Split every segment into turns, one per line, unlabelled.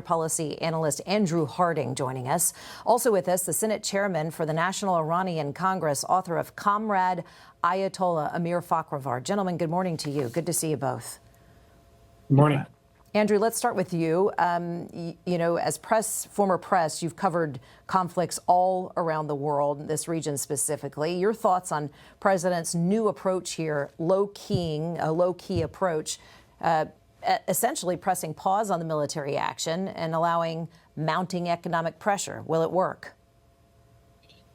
Policy analyst Andrew Harding joining us. Also with us, the Senate chairman for the National Iranian Congress, author of Comrade Ayatollah Amir Fakhrآور. Gentlemen, good morning to you. Good to see you both.
Good morning.
Andrew, let's start with you. You know, as former press, you've covered conflicts all around the world, this region specifically. Your thoughts on President's new approach here, a low-key approach, essentially pressing pause on the military action and allowing mounting economic pressure. Will it work?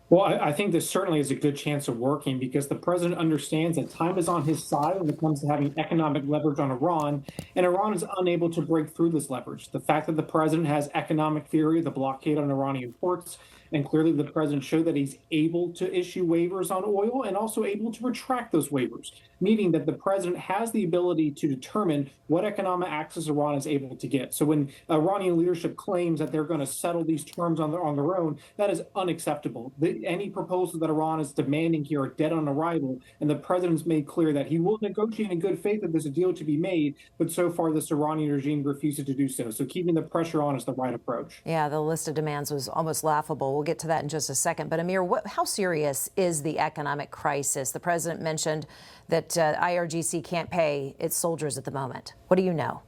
Well, I think this certainly is a good chance of working because the president understands that time is on his side when it comes to having economic leverage on Iran, and Iran is unable to break through this leverage. The fact that the president has economic theory, the blockade on Iranian ports, and clearly the president showed that he's able to issue waivers on oil and also able to retract those waivers, meaning that the president has the ability to determine what economic access Iran is able to get. So when Iranian leadership claims that they're going to settle these terms on their own, that is unacceptable. Any proposals that Iran is demanding here are dead on arrival, and the president's made clear that he will negotiate in good faith that there's a deal to be made, but so far this Iranian regime refuses to do so. So keeping the pressure on is the right approach.
Yeah, the list of demands was almost laughable. We'll get to that in just a second. But Amir, how serious is the economic crisis? The president mentioned that IRGC can't pay its soldiers at the moment. What do you know?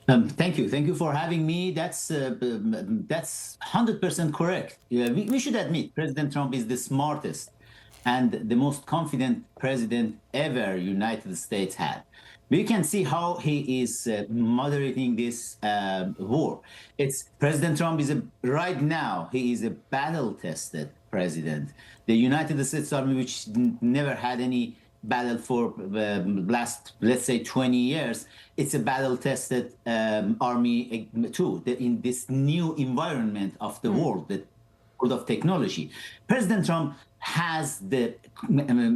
Thank you. Thank you for having me. That's 100% correct. Yeah, we should admit President Trump is the smartest and the most confident president ever United States had. We can see how he is moderating this war. President Trump is right now, he is a battle-tested president. The United States Army, which never had any battle for the last, let's say, 20 years, it's a battle-tested army too, in this new environment of the world, the world of technology. President Trump has the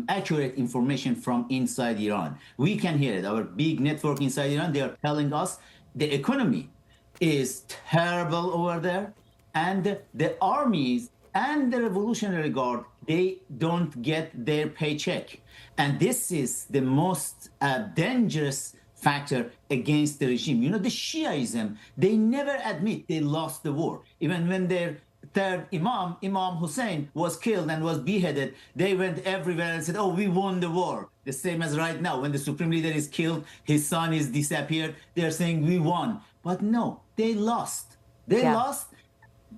accurate information from inside Iran. We can hear it. Our big network inside Iran, they are telling us the economy is terrible over there, and the armies and the Revolutionary Guard, they don't get their paycheck. And this is the most dangerous factor against the regime. You know, the Shiaism, they never admit they lost the war. Even when their third Imam Hussein, was killed and was beheaded, they went everywhere and said, oh, we won the war. The same as right now, when the supreme leader is killed, his son is disappeared, they're saying we won. But no, they lost. They lost.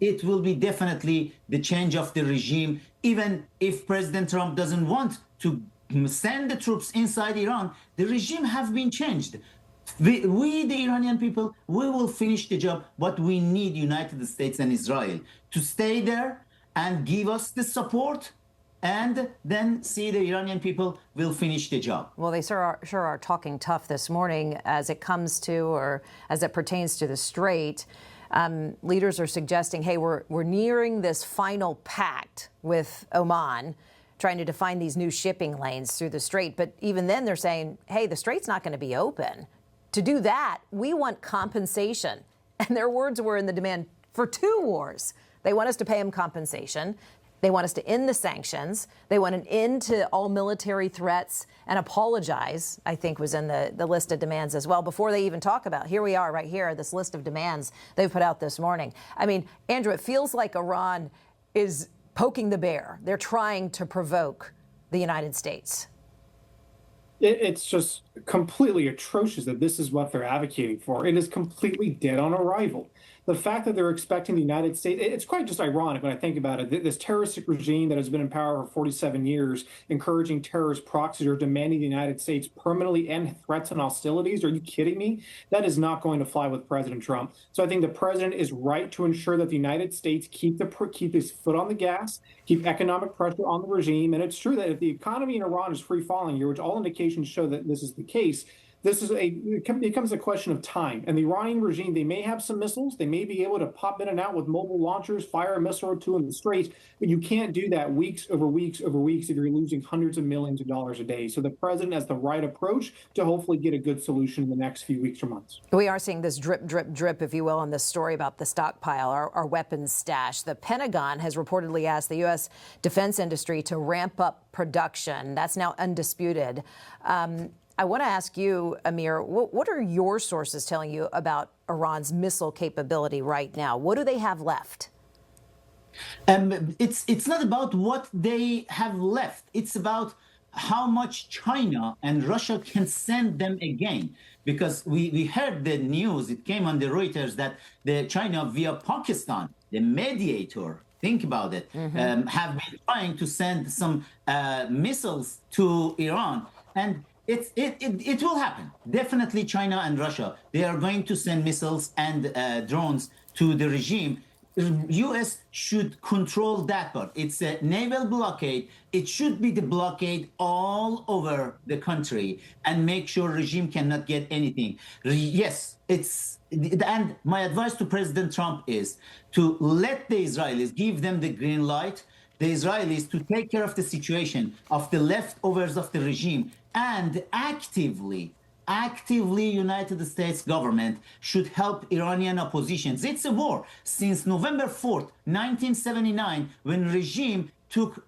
It will be definitely the change of the regime. Even if President Trump doesn't want to send the troops inside Iran, the regime have been changed. We, the Iranian people, we will finish the job, but we need United States and Israel to stay there and give us the support, and then see the Iranian people will finish the job.
Well, they sure are talking tough this morning as it comes to, or as it pertains to the Strait. Leaders are suggesting, hey, we're nearing this final pact with Oman, trying to define these new shipping lanes through the Strait. But even then they're saying, hey, the Strait's not going to be open. To do that, we want compensation. And their words were in the demand for 2 wars. They want us to pay them compensation. They want us to end the sanctions. They want an end to all military threats and apologize, I think was in the list of demands as well, before they even talk about, here we are right here, this list of demands they've put out this morning. I mean, Andrew, it feels like Iran is poking the bear. They're trying to provoke the United States.
It's just completely atrocious that this is what they're advocating for. It is completely dead on arrival. The fact that they're expecting the United States, it's quite just ironic when I think about it. This terroristic regime that has been in power for 47 years, encouraging terrorist proxies or demanding the United States permanently end threats and hostilities. Are you kidding me? That is not going to fly with President Trump. So I think the president is right to ensure that the United States keep his foot on the gas, keep economic pressure on the regime. And it's true that if the economy in Iran is free falling here, which all indications show that this is the case, it becomes a question of time. And the Iranian regime, they may have some missiles. They may be able to pop in and out with mobile launchers, fire a missile or two in the Strait. But you can't do that weeks over weeks over weeks if you're losing hundreds of millions of dollars a day. So the president has the right approach to hopefully get a good solution in the next few weeks or months.
We are seeing this drip, drip, drip, if you will, on this story about the stockpile, our weapons stash. The Pentagon has reportedly asked the U.S. defense industry to ramp up production. That's now undisputed. I want to ask you, Amir, what are your sources telling you about Iran's missile capability right now? What do they have left?
It's not about what they have left. It's about how much China and Russia can send them again. Because we heard the news, it came on the Reuters, that the China via Pakistan, the mediator, think about it, have been trying to send some missiles to Iran. And it will happen. Definitely China and Russia, they are going to send missiles and drones to the regime. U.S. should control that part. It's a naval blockade. It should be the blockade all over the country and make sure regime cannot get anything. Yes, and my advice to President Trump is to let the Israelis, give them the green light, the Israelis to take care of the situation of the leftovers of the regime, and actively United States government should help Iranian oppositions. It's a war. Since November 4th, 1979, when regime took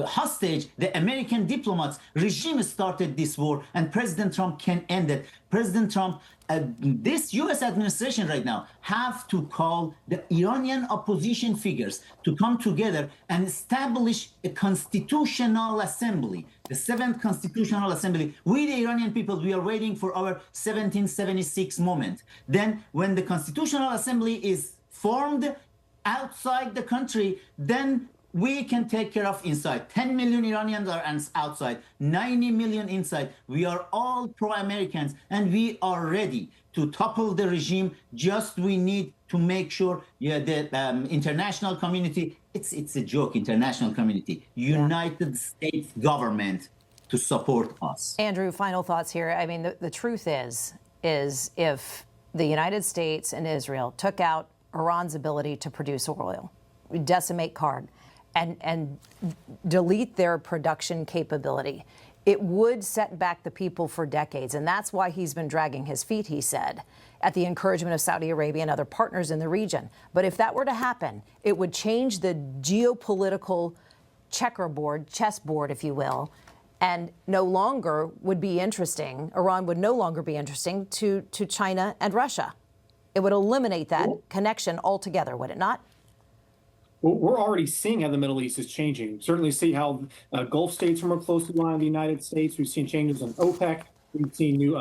hostage the American diplomats, regime started this war, and President Trump can end it. President Trump, this U.S. administration right now have to call the Iranian opposition figures to come together and establish a constitutional assembly, the 7th Constitutional Assembly. We, the Iranian people, we are waiting for our 1776 moment. Then when the Constitutional Assembly is formed outside the country, then we can take care of inside. 10 million Iranians are outside, 90 million inside. We are all pro-Americans, and we are ready to topple the regime. Just we need to make sure the international community, it's a joke, international community, United States government to support us.
Andrew, final thoughts here. I mean, the truth is if the United States and Israel took out Iran's ability to produce oil, decimate carbon, and delete their production capability, it would set back the people for decades. And that's why he's been dragging his feet, he said, at the encouragement of Saudi Arabia and other partners in the region. But if that were to happen, it would change the geopolitical chessboard, if you will, and no longer would be interesting. Iran would no longer be interesting to China and Russia. It would eliminate that connection altogether, would it not?
Well, we're already seeing how the Middle East is changing. Certainly see how Gulf states are more closely aligned with the United States. We've seen changes in OPEC. We've seen new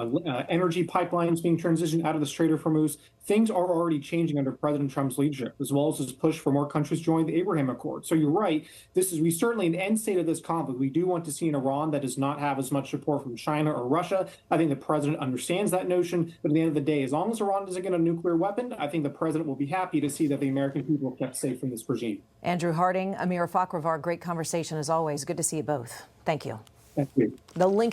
energy pipelines being transitioned out of the Strait of Hormuz. Things are already changing under President Trump's leadership, as well as his push for more countries joining the Abraham Accord. So you're right. We certainly, in the end state of this conflict, we do want to see an Iran that does not have as much support from China or Russia. I think the president understands that notion. But at the end of the day, as long as Iran doesn't get a nuclear weapon, I think the president will be happy to see that the American people are kept safe from this regime.
Andrew Harding, Amir Fakhravar, great conversation as always. Good to see you both. Thank you.
Thank you.
The link